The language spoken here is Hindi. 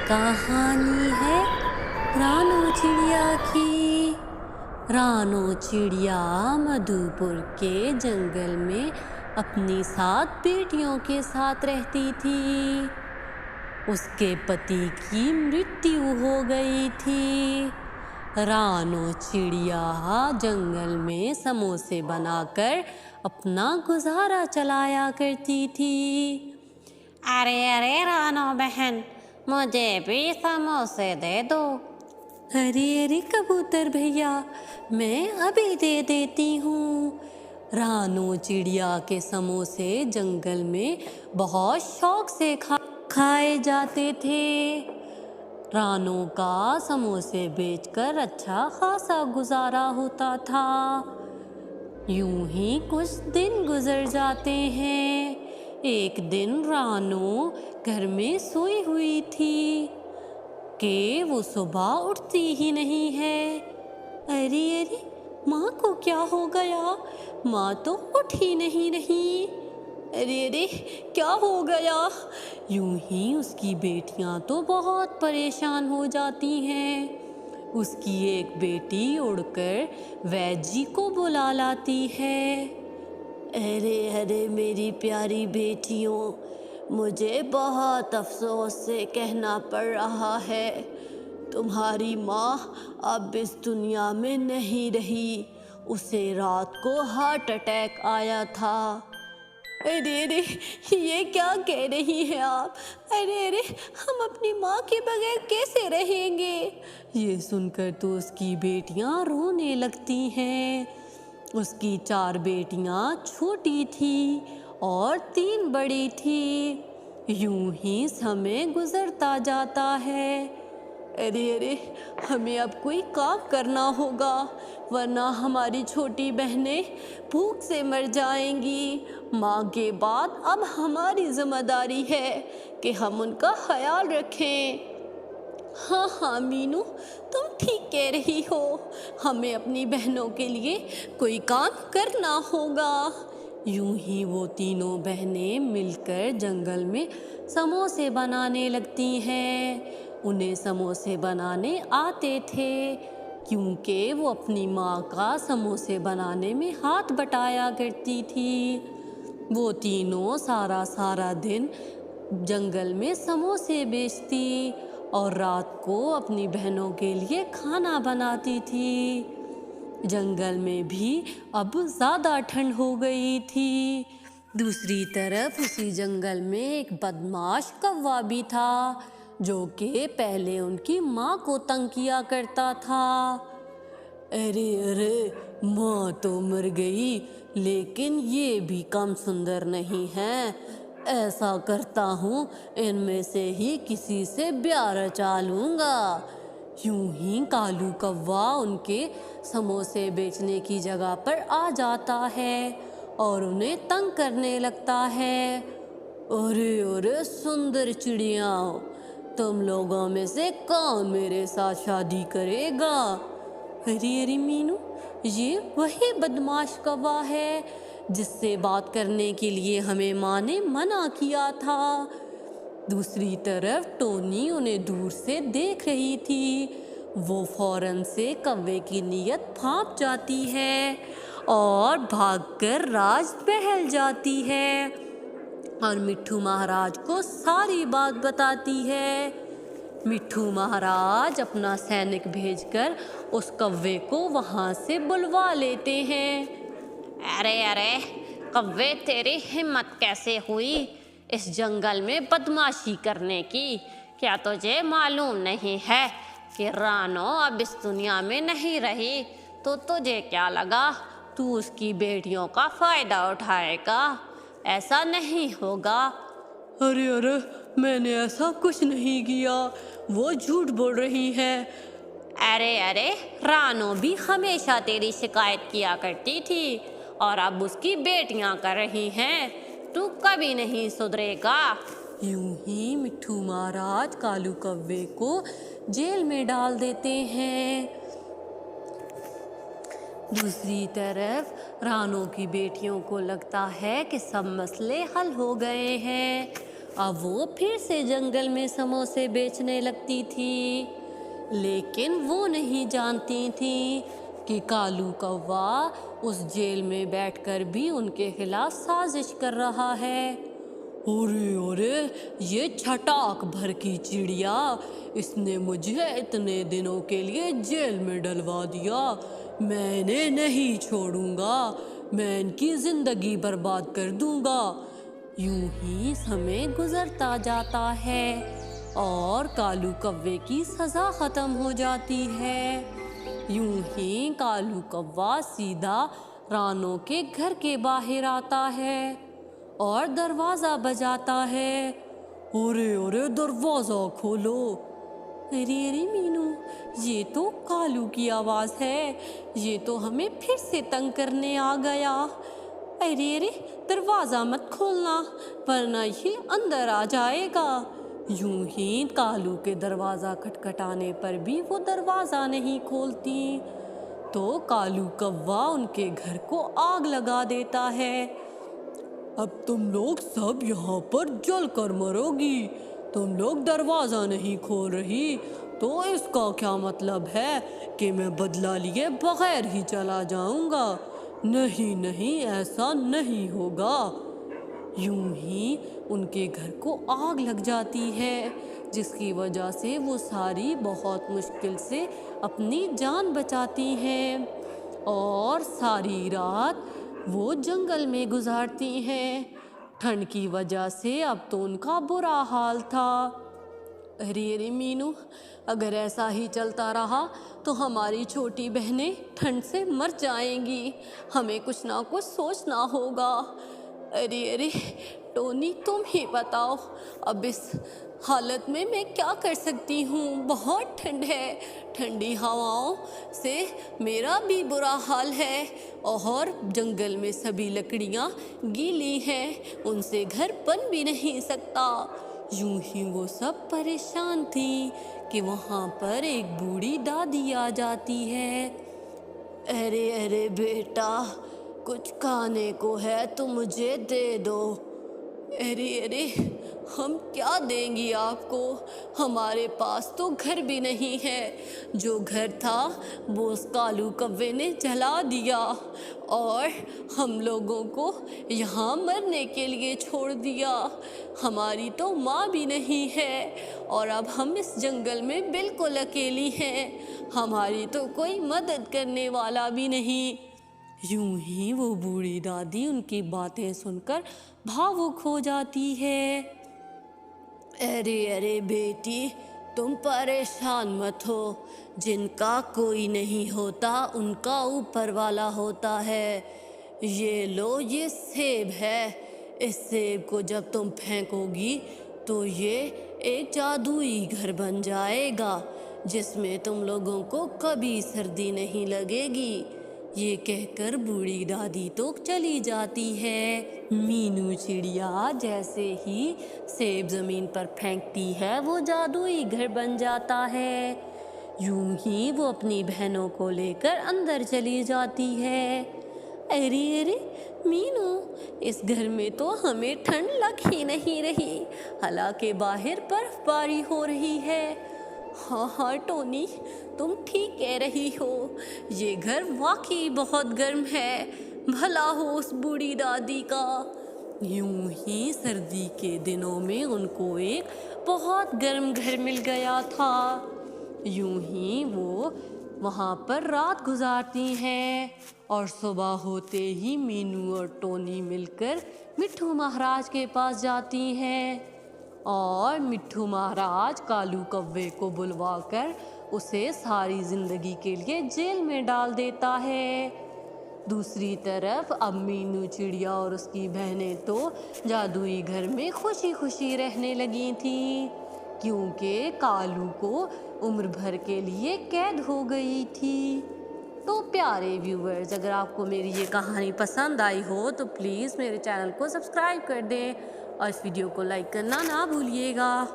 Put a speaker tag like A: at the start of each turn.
A: कहानी है रानो चिड़िया की। रानो चिड़िया मधुपुर के जंगल में अपनी 7 बेटियों के साथ रहती थी। उसके पति की मृत्यु हो गई थी। रानो चिड़िया जंगल में समोसे बनाकर अपना गुजारा चलाया करती थी।
B: अरे अरे रानो बहन, मुझे भी समोसे दे दो।
A: अरे अरे कबूतर भैया, मैं अभी दे देती हूँ। रानो चिड़िया के समोसे जंगल में बहुत शौक से खाए जाते थे। रानो का समोसे बेचकर अच्छा खासा गुजारा होता था। यूं ही कुछ दिन गुजर जाते हैं। एक दिन रानो घर में सोई हुई थी कि वो सुबह उठती ही नहीं है। अरे अरे, माँ को क्या हो गया? माँ तो उठ ही नहीं रही। अरे अरे, क्या हो गया? यूं ही उसकी बेटियां तो बहुत परेशान हो जाती हैं। उसकी एक बेटी उड़कर वैद्य जी को बुला लाती है। अरे अरे मेरी प्यारी बेटियों, मुझे बहुत अफसोस से कहना पड़ रहा है, तुम्हारी माँ अब इस दुनिया में नहीं रही। उसे रात को हार्ट अटैक आया था। अरे अरे, ये क्या कह रही हैं आप? अरे अरे, हम अपनी माँ के बगैर कैसे रहेंगे? ये सुनकर तो उसकी बेटियां रोने लगती हैं। उसकी 4 बेटियां छोटी थी और 3 बड़ी थी। यूं ही समय गुजरता जाता है। अरे अरे, हमें अब कोई काम करना होगा, वरना हमारी छोटी बहनें भूख से मर जाएंगी। माँ के बाद अब हमारी जिम्मेदारी है कि हम उनका ख्याल रखें। हाँ हाँ मीनू, तुम ठीक कह रही हो। हमें अपनी बहनों के लिए कोई काम करना होगा। यूं ही वो तीनों बहनें मिलकर जंगल में समोसे बनाने लगती हैं। उन्हें समोसे बनाने आते थे क्योंकि वो अपनी माँ का समोसे बनाने में हाथ बटाया करती थी। वो तीनों सारा दिन जंगल में समोसे बेचती और रात को अपनी बहनों के लिए खाना बनाती थी। जंगल में भी अब ज़्यादा ठंड हो गई थी। दूसरी तरफ उसी जंगल में एक बदमाश कौवा भी था जो कि पहले उनकी माँ को तंग किया करता था। अरे अरे, माँ तो मर गई, लेकिन ये भी कम सुंदर नहीं है। ऐसा करता हूँ, इनमें से ही किसी से ब्याह रचा लूँगा। यूं ही कालू कौवा उनके समोसे बेचने की जगह पर आ जाता है और उन्हें तंग करने लगता है। अरे अरे सुंदर चिड़िया, तुम लोगों में से कौन मेरे साथ शादी करेगा? अरे अरे मीनू, ये वही बदमाश कौवा है जिससे बात करने के लिए हमें माँ ने मना किया था। दूसरी तरफ टोनी उन्हें दूर से देख रही थी। वो फौरन से कौवे की नीयत भांप जाती है और भागकर राज महल जाती है और मिट्ठू महाराज को सारी बात बताती है। मिट्ठू महाराज अपना सैनिक भेजकर उस कौवे को वहां से बुलवा लेते हैं।
B: अरे अरे कौवे, तेरी हिम्मत कैसे हुई इस जंगल में बदमाशी करने की? क्या तुझे मालूम नहीं है कि रानो अब इस दुनिया में नहीं रही? तो तुझे क्या लगा तू उसकी बेटियों का फायदा उठाएगा? ऐसा नहीं होगा।
A: अरे अरे, मैंने ऐसा कुछ नहीं किया, वो झूठ बोल रही है।
B: अरे अरे, रानो भी हमेशा तेरी शिकायत किया करती थी और अब उसकी बेटियां कर रही हैं। तू कभी नहीं सुधरेगा।
A: यूं ही मिट्ठू महाराज कालू कौवे को जेल में डाल देते हैं। दूसरी तरफ रानो की बेटियों को लगता है कि सब मसले हल हो गए हैं अब वो फिर से जंगल में समोसे बेचने लगती थी। लेकिन वो नहीं जानती थी कि कालू कौवा उस जेल में बैठकर भी उनके खिलाफ साजिश कर रहा है। अरे अरे, ये छटाक भर की चिड़िया, इसने मुझे इतने दिनों के लिए जेल में डलवा दिया। मैं इन्हें नहीं छोड़ूंगा, मैं इनकी जिंदगी बर्बाद कर दूंगा। यूं ही समय गुजरता जाता है और कालू कौवे की सजा खत्म हो जाती है। यूं ही कालू कौवा सीधा रानो के घर के बाहर आता है और दरवाजा बजाता है। अरे अरे, दरवाजा खोलो। अरे अरे मीनू, ये तो कालू की आवाज है, ये तो हमें फिर से तंग करने आ गया। अरे अरे, दरवाजा मत खोलना वरना ये अंदर आ जाएगा। यूं ही कालू के दरवाजा खटखटाने पर भी वो दरवाजा नहीं खोलती, तो कालू कौवा उनके घर को आग लगा देता है। अब तुम लोग सब यहाँ पर जल कर मरोगी। तुम लोग दरवाजा नहीं खोल रही, तो इसका क्या मतलब है कि मैं बदला लिए बगैर ही चला जाऊंगा। नहीं नहीं, ऐसा नहीं होगा। यूं ही उनके घर को आग लग जाती है, जिसकी वजह से वो सारी बहुत मुश्किल से अपनी जान बचाती हैं और सारी रात वो जंगल में गुजारती हैं। ठंड की वजह से अब तो उनका बुरा हाल था। अरे अरे मीनू, अगर ऐसा ही चलता रहा तो हमारी छोटी बहनें ठंड से मर जाएंगी। हमें कुछ ना कुछ सोचना होगा। अरे अरे टोनी, तुम ही बताओ, अब इस हालत में मैं क्या कर सकती हूँ। बहुत ठंड है, ठंडी हवाओं से मेरा भी बुरा हाल है और जंगल में सभी लकड़ियाँ गीली हैं, उनसे घर बन भी नहीं सकता। यूं ही वो सब परेशान थी कि वहाँ पर एक बूढ़ी दादी आ जाती है। अरे अरे बेटा, कुछ खाने को है तो मुझे दे दो। अरे अरे, हम क्या देंगी आपको, हमारे पास तो घर भी नहीं है। जो घर था वो उस कालू कौवे ने जला दिया और हम लोगों को यहाँ मरने के लिए छोड़ दिया। हमारी तो माँ भी नहीं है और अब हम इस जंगल में बिल्कुल अकेली हैं। हमारी तो कोई मदद करने वाला भी नहीं। यूं ही वो बूढ़ी दादी उनकी बातें सुनकर भावुक हो जाती है। अरे अरे बेटी, तुम परेशान मत हो। जिनका कोई नहीं होता उनका ऊपर वाला होता है। ये लो, ये सेब है। इस सेब को जब तुम फेंकोगी तो ये एक जादुई घर बन जाएगा, जिसमें तुम लोगों को कभी सर्दी नहीं लगेगी। ये कहकर बूढ़ी दादी तो चली जाती है। मीनू चिड़िया जैसे ही सेब जमीन पर फेंकती है, वो जादुई घर बन जाता है। यूं ही वो अपनी बहनों को लेकर अंदर चली जाती है। अरे अरे मीनू, इस घर में तो हमें ठंड लग ही नहीं रही, हालांकि बाहर बर्फबारी हो रही है। हाँ हाँ टोनी, तुम ठीक कह रही हो, ये घर वाकई बहुत गर्म है। भला हो उस बूढ़ी दादी का। यूं ही सर्दी के दिनों में उनको एक बहुत गर्म घर मिल गया था। यूं ही वो वहाँ पर रात गुजारती हैं और सुबह होते ही मीनू और टोनी मिलकर मिट्ठू महाराज के पास जाती हैं और मिट्ठू महाराज कालू कौवे को बुलवाकर उसे सारी जिंदगी के लिए जेल में डाल देता है। दूसरी तरफ अब मीनू चिड़िया और उसकी बहनें तो जादुई घर में खुशी खुशी रहने लगी थी, क्योंकि कालू को उम्र भर के लिए कैद हो गई थी। तो प्यारे व्यूवर्स, अगर आपको मेरी ये कहानी पसंद आई हो तो प्लीज़ मेरे चैनल को सब्सक्राइब कर दें और इस वीडियो को लाइक करना ना भूलिएगा।